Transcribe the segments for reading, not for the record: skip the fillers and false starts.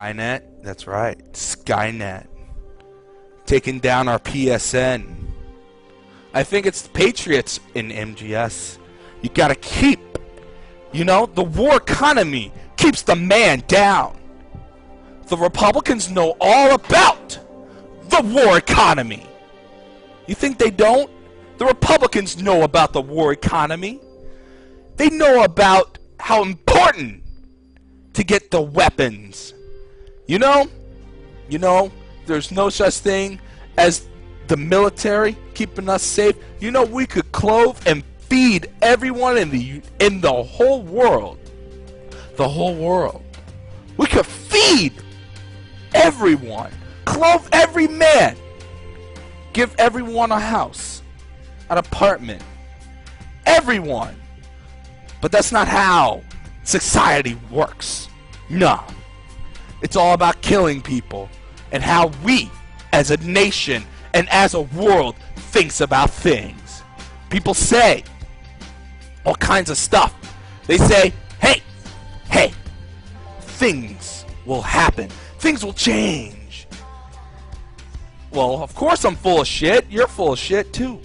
Skynet, that's right, Skynet. Taking down our PSN. I think it's the Patriots in MGS. You gotta keep, the war economy keeps the man down. The Republicans know all about the war economy. You think they don't? The Republicans know about the war economy. They know about how important to get the weapons. There's no such thing as the military keeping us safe. We could clothe and feed everyone in the whole world. The whole world. We could feed everyone, clothe every man, give everyone a house, an apartment, everyone. But that's not how society works. No. It's all about killing people and how we, as a nation and as a world, thinks about things. People say all kinds of stuff. They say, hey, things will happen. Things will change. Well, of course I'm full of shit. You're full of shit too.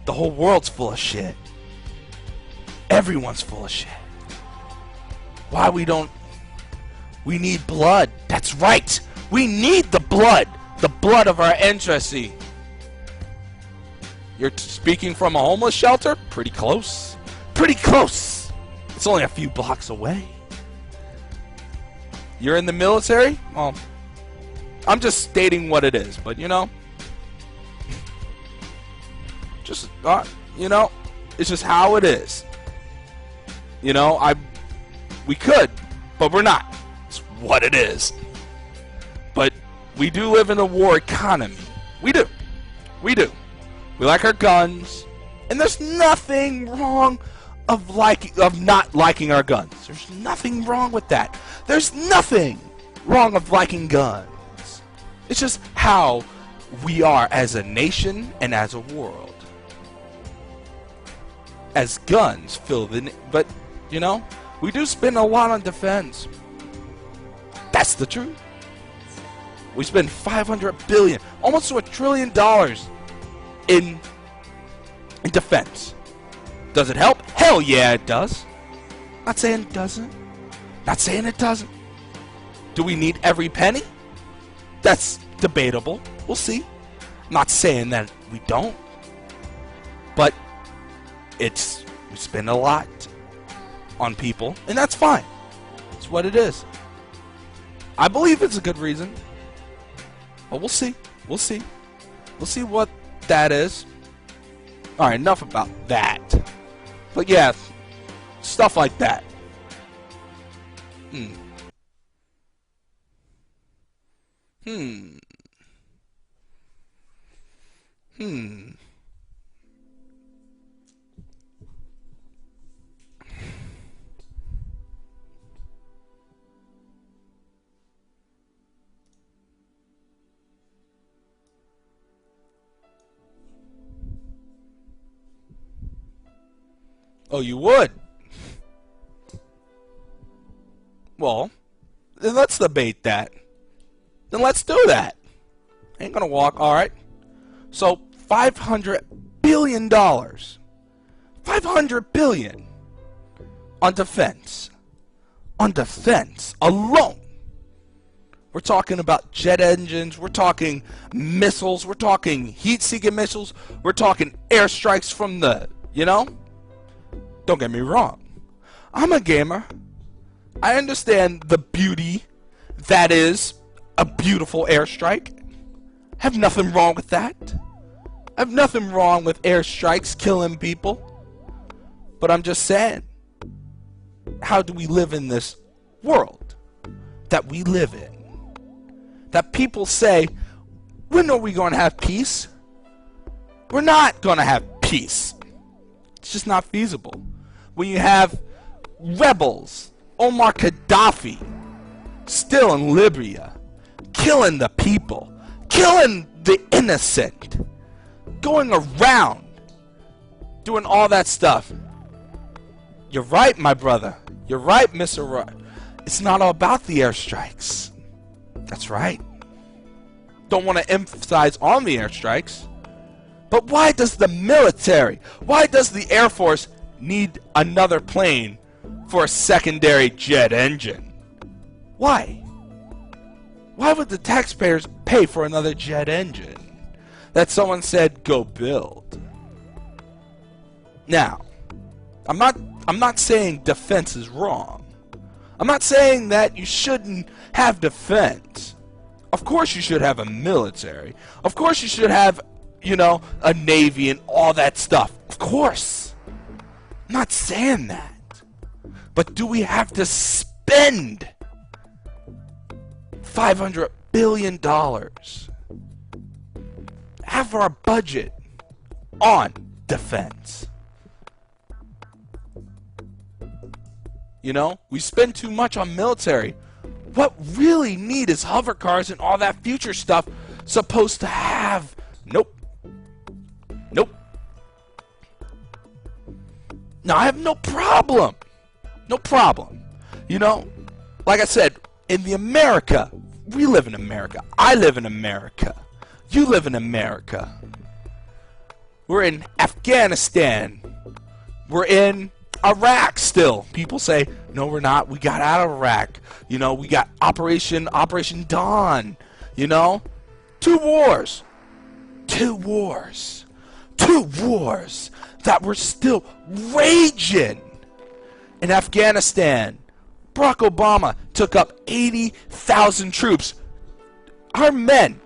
The whole world's full of shit. Everyone's full of shit. Why we need blood. That's right. We need the blood of our ancestry. You're speaking from a homeless shelter? Pretty close. Pretty close. It's only a few blocks away. You're in the military? Well, I'm just stating what it is, but just it's just how it is. We could, but we're not. It's what it is. But we do live in a war economy. We do. We like our guns, and there's nothing wrong of not liking our guns. There's nothing wrong with that. There's nothing wrong of liking guns. It's just how we are as a nation and as a world. As guns fill the but we do spend a lot on defense. That's the truth. We spend $500 billion, almost to $1 trillion in defense. Does it help? Hell yeah, it does. Not saying it doesn't. Not saying it doesn't. Do we need every penny? That's debatable. We'll see. Not saying that we don't. But we spend a lot on people, and that's fine. It's what it is. I believe it's a good reason. But we'll see. We'll see. We'll see what that is. Alright, enough about that. But yeah, stuff like that. Oh, you would? Well, then let's debate that. Then let's do that. Ain't gonna walk, alright? So, $500 billion. $500 billion on defense. On defense alone. We're talking about jet engines, we're talking missiles, we're talking heat-seeking missiles, we're talking airstrikes from the, Don't get me wrong. I'm a gamer. I understand the beauty that is a beautiful airstrike. Have nothing wrong with that. Have nothing wrong with airstrikes killing people. But I'm just saying, how do we live in this world that we live in? That people say, when are we going to have peace? We're not going to have peace. It's just not feasible. When you have rebels, Omar Gaddafi, still in Libya, killing the people, killing the innocent, going around, doing all that stuff. You're right, my brother. You're right, Mr. Right. It's not all about the airstrikes. That's right. Don't want to emphasize on the airstrikes. But why does the military, why does the Air Force need another plane for a secondary jet engine? Why? Why would the taxpayers pay for another jet engine that someone said go build? Now, I'm not saying defense is wrong. I'm not saying that you shouldn't have defense. Of course you should have a military. Of course you should have, you know, a navy and all that stuff. Of course. I'm not saying that. But do we have to spend $500 billion have our budget on defense? You know, we spend too much on military. What really need is hover cars and all that future stuff supposed to have. Nope. Nope. Now I have no problem. No problem. You know, like I said, in the America, we live in America. I live in America. You live in America. We're in Afghanistan. We're in Iraq still. People say, no, we're not. We got out of Iraq. You know, we got Operation Dawn. You know, 2 wars. 2 wars. 2 wars that were still raging. In Afghanistan, Barack Obama took up 80,000 troops. Our men,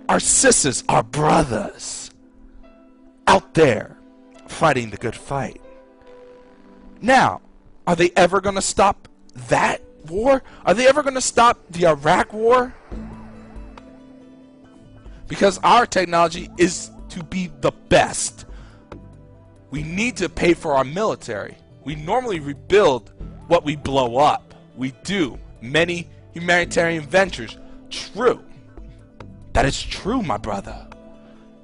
our sisters, our brothers out there fighting the good fight. Now, are they ever going to stop that war? Are they ever going to stop the Iraq war? Because our technology is to be the best. We need to pay for our military. We normally rebuild what we blow up. We do many humanitarian ventures. True. That is true, my brother.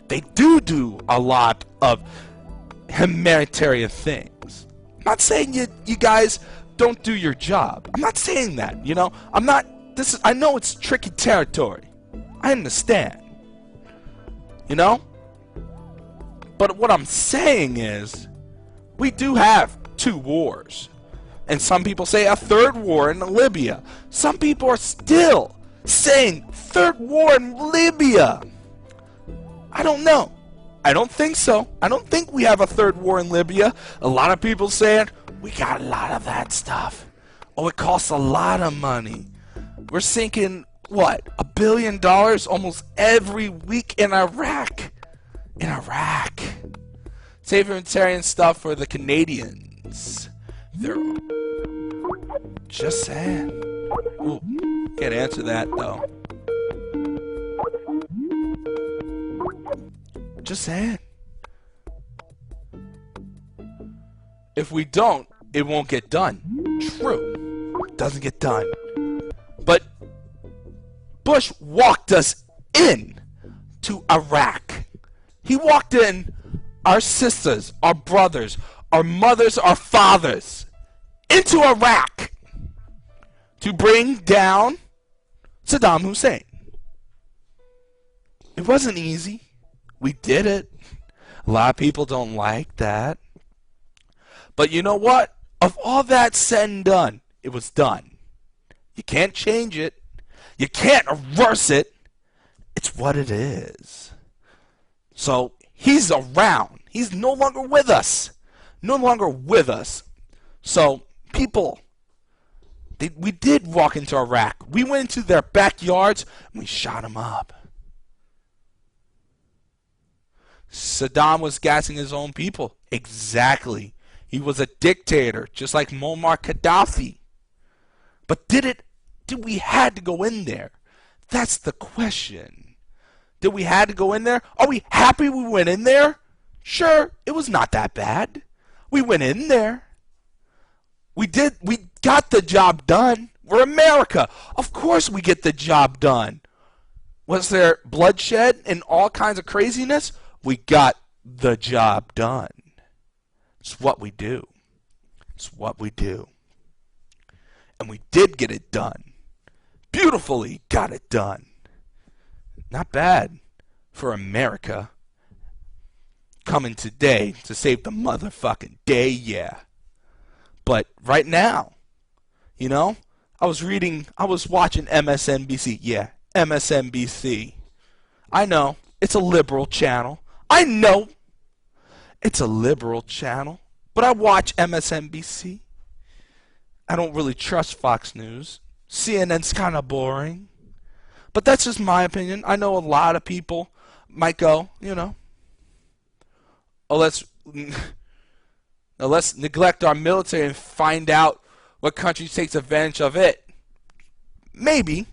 They do a lot of humanitarian things. I'm not saying you guys don't do your job. I'm not saying that, you know. I know it's tricky territory. I understand. You know? But what I'm saying is, we do have 2 wars. And some people say a 3rd war in Libya. Some people are still saying 3rd war in Libya. I don't know. I don't think so. I don't think we have a 3rd war in Libya. A lot of people saying, we got a lot of that stuff. Oh, it costs a lot of money. We're sinking, what, $1 billion almost every week in Iraq. In Iraq. Save humanitarian stuff for the Canadians. They're just saying. Ooh, can't answer that though. Just saying. If we don't, it won't get done. True. It doesn't get done. But Bush walked us in to Iraq. He walked in our sisters, our brothers, our mothers, our fathers into Iraq to bring down Saddam Hussein. It wasn't easy. We did it. A lot of people don't like that. But you know what? Of all that said and done, it was done. You can't change it. You can't reverse it. It's what it is. So he's around. He's no longer with us. No longer with us. So people, we did walk into Iraq. We went into their backyards and we shot them up. Saddam was gassing his own people. Exactly. He was a dictator, just like Muammar Gaddafi. But did we had to go in there? That's the question. Did we had to go in there? Are we happy we went in there? Sure, it was not that bad. We went in there. We got the job done. We're America. Of course we get the job done. Was there bloodshed and all kinds of craziness? We got the job done. It's what we do. It's what we do. And we did get it done. Beautifully got it done. Not bad for America. Coming today to save the motherfucking day, yeah. But right now, you know, I was watching MSNBC. Yeah, MSNBC. I know, it's a liberal channel. I know it's a liberal channel. But I watch MSNBC. I don't really trust Fox News. CNN's kind of boring. But that's just my opinion. I know a lot of people might go, you know, oh, let's neglect our military and find out what country takes advantage of it. Maybe.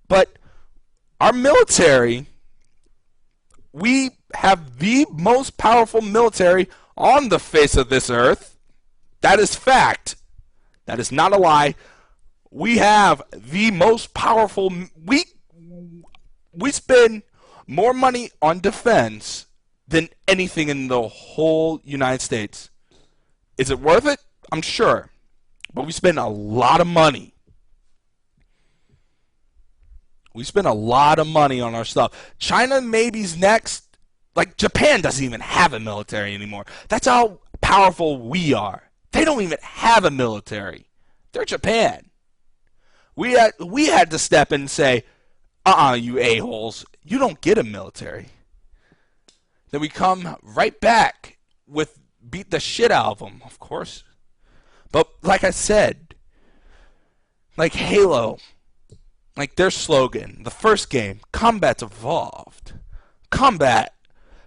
But our military, we have the most powerful military on the face of this earth. That is fact. That is not a lie. We have the most powerful. We spend more money on defense than anything in the whole United States. Is it worth it? I'm sure. But we spend a lot of money. We spend a lot of money on our stuff. China maybe's next. Like, Japan doesn't even have a military anymore. That's how powerful we are. They don't even have a military. They're Japan. We had to step in and say, you a-holes, you don't get a military. Then we come right back with beat the shit out of them, of course. But like I said, like Halo, like their slogan, the first game, combat's evolved. Combat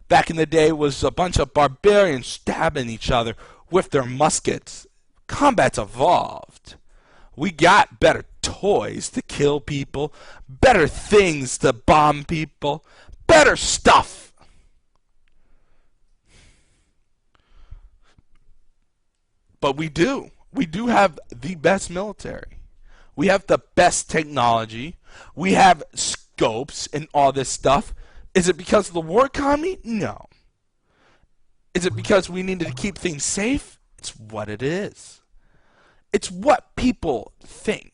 back in the day was a bunch of barbarians stabbing each other with their muskets. Combat's evolved. We got better toys to kill people, better things to bomb people, better stuff. But we do have the best military. We have the best technology. We have scopes and all this stuff. Is it because of the war economy? No. Is it because we needed to keep things safe? It's what it is. It's what people think.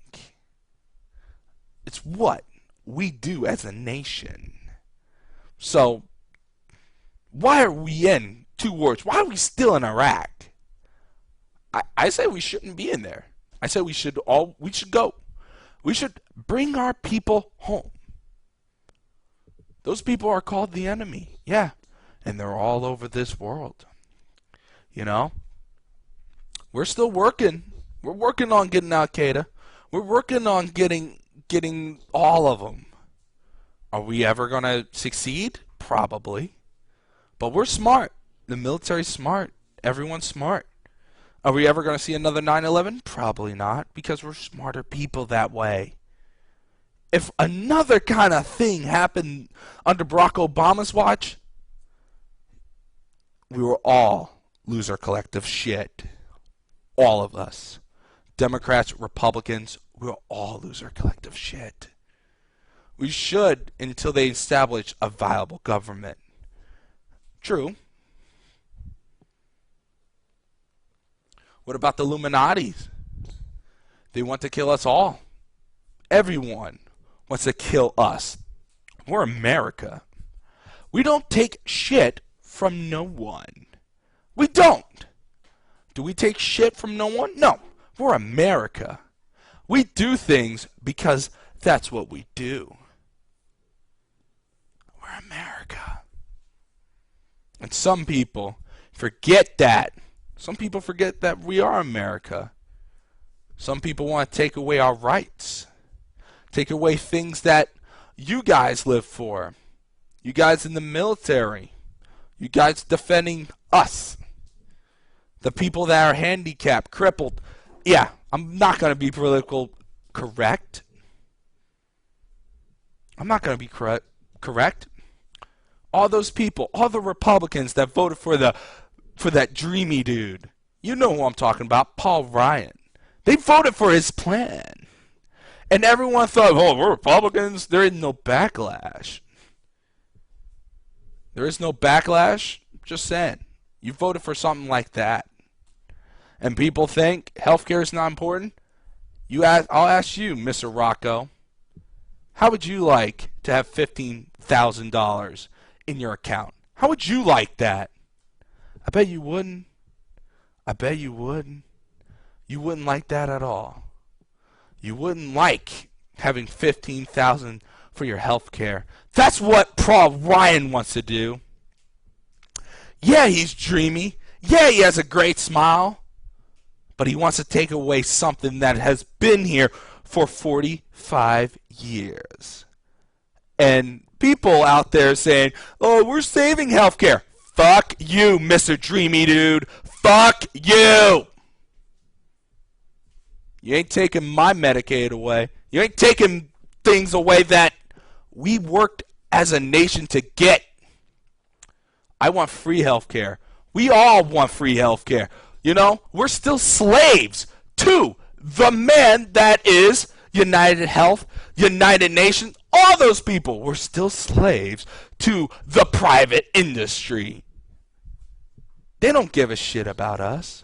It's what we do as a nation. So, why are we in two wars? Why are we still in Iraq? I say we shouldn't be in there. I say we should go. We should bring our people home. Those people are called the enemy. Yeah. And they're all over this world. You know? We're still working. We're working on getting Al-Qaeda. We're working on getting all of them. Are we ever going to succeed? Probably. But we're smart. The military's smart. Everyone's smart. Are we ever going to see another 9/11? Probably not, because we're smarter people that way. If another kind of thing happened under Barack Obama's watch, we will all lose our collective shit. All of us. Democrats, Republicans, we'll all lose our collective shit. We should until they establish a viable government. True. What about the Illuminatis? They want to kill us all. Everyone wants to kill us. We're America. We don't take shit from no one. We don't. Do we take shit from no one? No. We're America. We do things because that's what we do. We're America. And some people forget that. Some people forget that we are America. Some people want to take away our rights. Take away things that you guys live for. You guys in the military. You guys defending us. The people that are handicapped, crippled. Yeah, I'm not going to be politically correct. I'm not going to be correct. All those people, all the Republicans that voted for that dreamy dude. You know who I'm talking about, Paul Ryan. They voted for his plan. And everyone thought, oh, we're Republicans. There is no backlash. There is no backlash. Just saying. You voted for something like that. And people think healthcare is not important. I'll ask you, Mr. Rocco. How would you like to have $15,000 in your account? How would you like that? I bet you wouldn't. I bet you wouldn't. You wouldn't like that at all. You wouldn't like having $15,000 for your health care. That's what Paul Ryan wants to do. Yeah, he's dreamy. Yeah, he has a great smile. But he wants to take away something that has been here for 45 years. And people out there saying, oh, we're saving healthcare. Fuck you, Mr. Dreamy Dude. Fuck you. You ain't taking my Medicaid away. You ain't taking things away that we worked as a nation to get. I want free healthcare. We all want free healthcare. You know, we're still slaves to the man that is United Health, United Nations, all those people. We're still slaves to the private industry. They don't give a shit about us.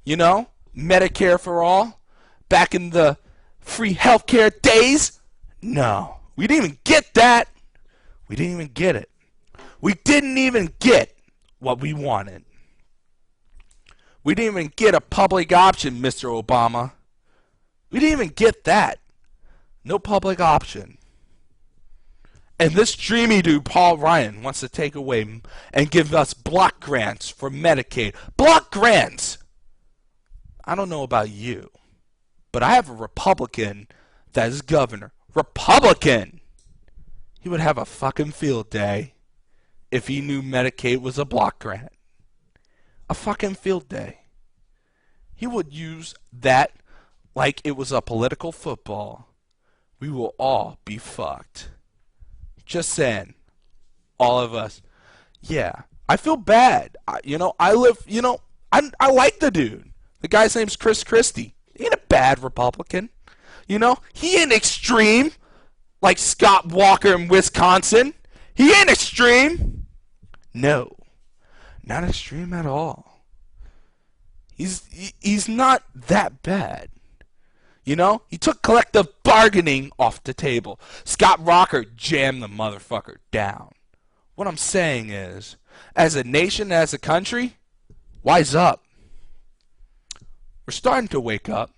You know, Medicare for all, back in the free healthcare days, no. We didn't even get that. We didn't even get it. We didn't even get what we wanted. We didn't even get a public option, Mr. Obama. We didn't even get that. No public option. And this dreamy dude, Paul Ryan, wants to take away and give us block grants for Medicaid. Block grants! I don't know about you, but I have a Republican that is governor. Republican! He would have a fucking field day if he knew Medicaid was a block grant. A fucking field day. He would use that like it was a political football. We will all be fucked. Just saying. All of us. Yeah. I feel bad. I like the dude. The guy's name's Chris Christie. He ain't a bad Republican. You know? He ain't extreme like Scott Walker in Wisconsin. He ain't extreme. No. Not extreme at all. He's not that bad. You know? He took collective bargaining off the table. Scott Walker jammed the motherfucker down. What I'm saying is, as a nation, as a country, wise up. We're starting to wake up,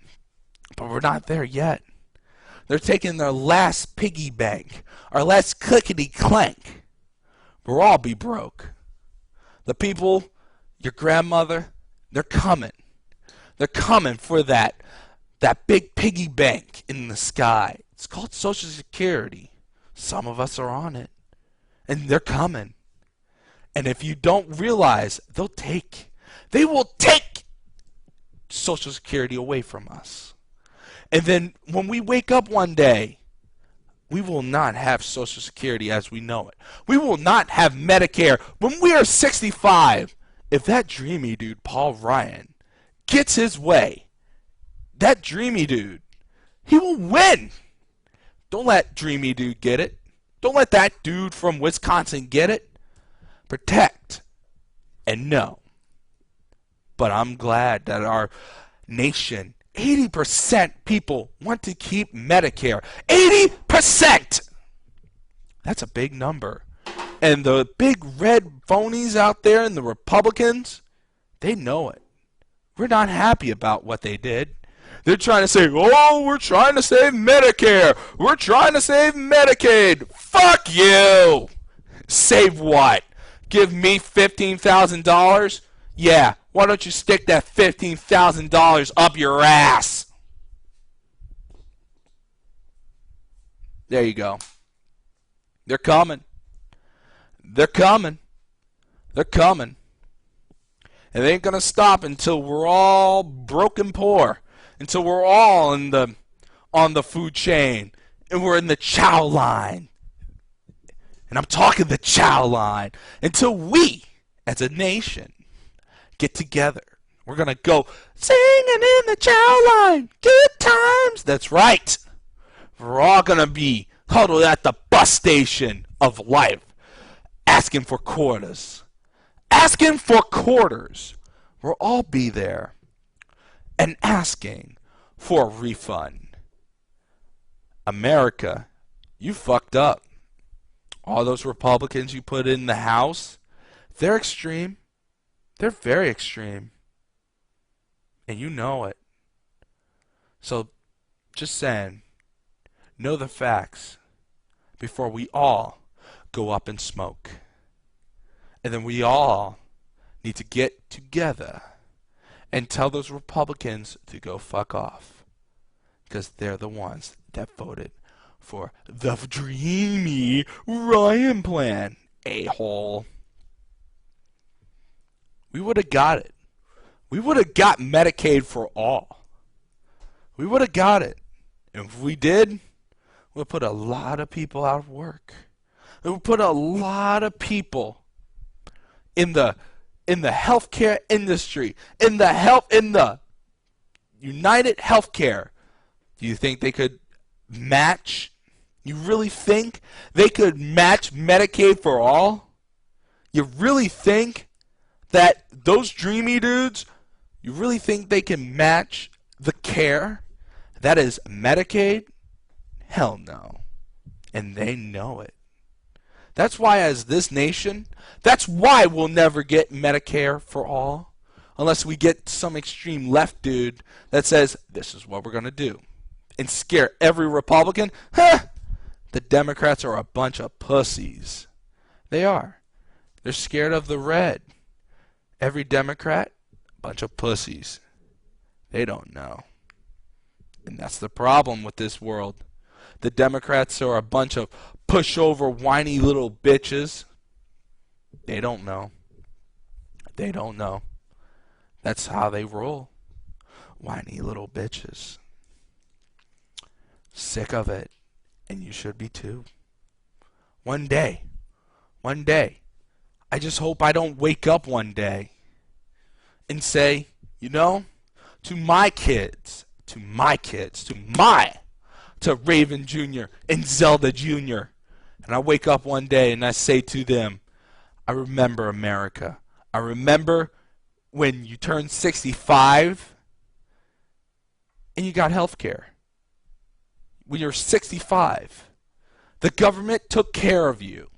but we're not there yet. They're taking their last piggy bank, our last clickety clank. We'll all be broke. The people, your grandmother, they're coming. They're coming for that big piggy bank in the sky. It's called Social Security. Some of us are on it. And they're coming. And if you don't realize, they will take Social Security away from us. And then when we wake up one day, we will not have Social Security as we know it. We will not have Medicare. When we are 65, if that dreamy dude, Paul Ryan, gets his way, that dreamy dude, he will win. Don't let dreamy dude get it. Don't let that dude from Wisconsin get it. Protect and know. But I'm glad that our nation, 80% people want to keep Medicare. 80%! That's a big number. And the big red phonies out there and the Republicans, they know it. We're not happy about what they did. They're trying to say, oh, we're trying to save Medicare. We're trying to save Medicaid. Fuck you. Save what? Give me $15,000? Yeah, why don't you stick that $15,000 up your ass? There you go. They're coming. They're coming. They're coming. And they ain't going to stop until we're all broken poor. Until we're all on the food chain. And we're in the chow line. And I'm talking the chow line. Until we, as a nation, get together. We're going to go singing in the chow line. Good times. That's right. We're all going to be huddled at the bus station of life. Asking for quarters. Asking for quarters. We'll all be there. And asking for a refund. America, you fucked up. All those Republicans you put in the House, they're extreme. They're very extreme. And you know it. So, just saying, know the facts before we all go up in smoke. And then we all need to get together and tell those Republicans to go fuck off. Because they're the ones that voted for the dreamy Ryan plan, a-hole. We would have got it. We would have got Medicaid for all. We would have got it. And if we did, we'll put a lot of people out of work. It would put a lot of people in the healthcare industry, in the United Healthcare. Do you think they could match? You really think they could match Medicaid for all? You really think that those dreamy dudes, you really think they can match the care that is Medicaid? Hell no. And they know it. That's why as this nation, that's why we'll never get Medicare for all unless we get some extreme left dude that says, this is what we're going to do. And scare every Republican. The Democrats are a bunch of pussies. They are. They're scared of the red. Every Democrat, a bunch of pussies. They don't know. And that's the problem with this world. The Democrats are a bunch of pushover, whiny little bitches. They don't know. They don't know. That's how they roll. Whiny little bitches. Sick of it. And you should be too. One day, I just hope I don't wake up one day and say, you know, to Raven Jr. and Zelda Jr. And I wake up one day and I say to them, I remember America. I remember when you turned 65 and you got health care. When you're 65, the government took care of you.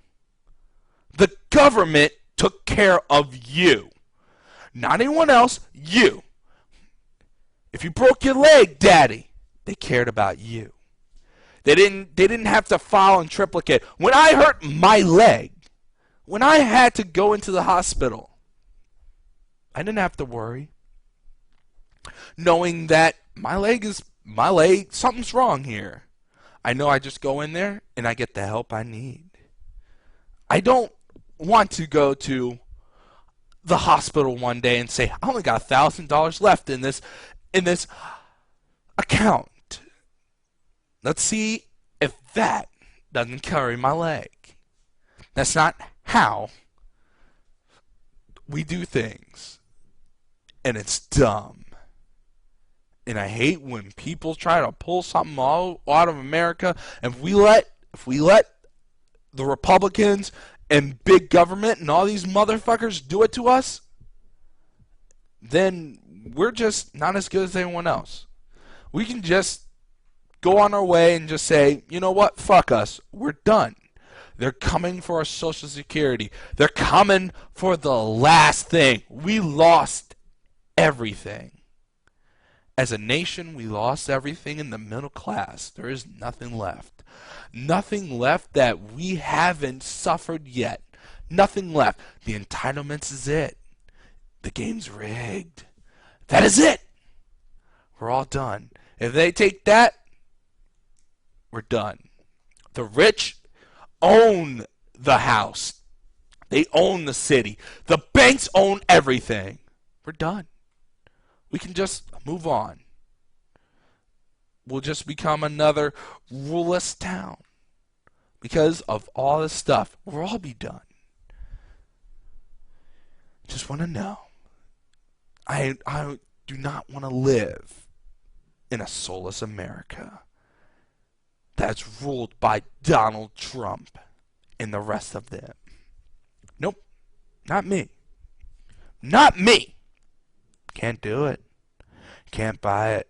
The government took care of you. Not anyone else, you. If you broke your leg, Daddy, they cared about you. They didn't have to file in triplicate. When I hurt my leg, when I had to go into the hospital, I didn't have to worry. Knowing that my leg, something's wrong here. I know I just go in there and I get the help I need. I don't want to go to the hospital one day and say, I only got $1,000 left in this account. Let's see if that doesn't carry my leg. That's not how we do things. And it's dumb. And I hate when people try to pull something out of America. And if we let the Republicans and big government and all these motherfuckers do it to us, then we're just not as good as anyone else. We can just go on our way and just say, you know what, fuck us, we're done. They're coming for our Social Security. They're coming for the last thing. We lost everything. As a nation, we lost everything in the middle class. There is nothing left. Nothing left that we haven't suffered yet. Nothing left. The entitlements is it. The game's rigged. That is it. We're all done. If they take that, we're done. The rich own the house. They own the city. The banks own everything. We're done. We can just move on. We'll just become another ruleless town. Because of all this stuff, we'll all be done. Just want to know. I do not want to live in a soulless America that's ruled by Donald Trump and the rest of them. Nope. Not me. Not me. Can't do it. Can't buy it.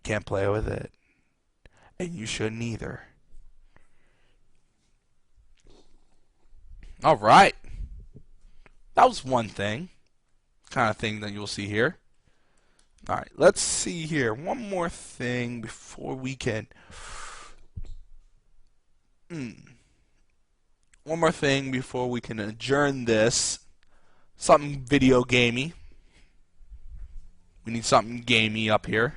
can't play with it. And you shouldn't either. Alright. That was one thing. Kind of thing that you'll see here. Alright, let's see here. One more thing before we can... One more thing before we can adjourn this. Something video gamey. We need something gamey up here.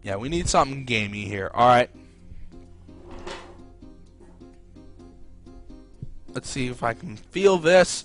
Yeah, we need something gamey here. Alright. Let's see if I can feel this.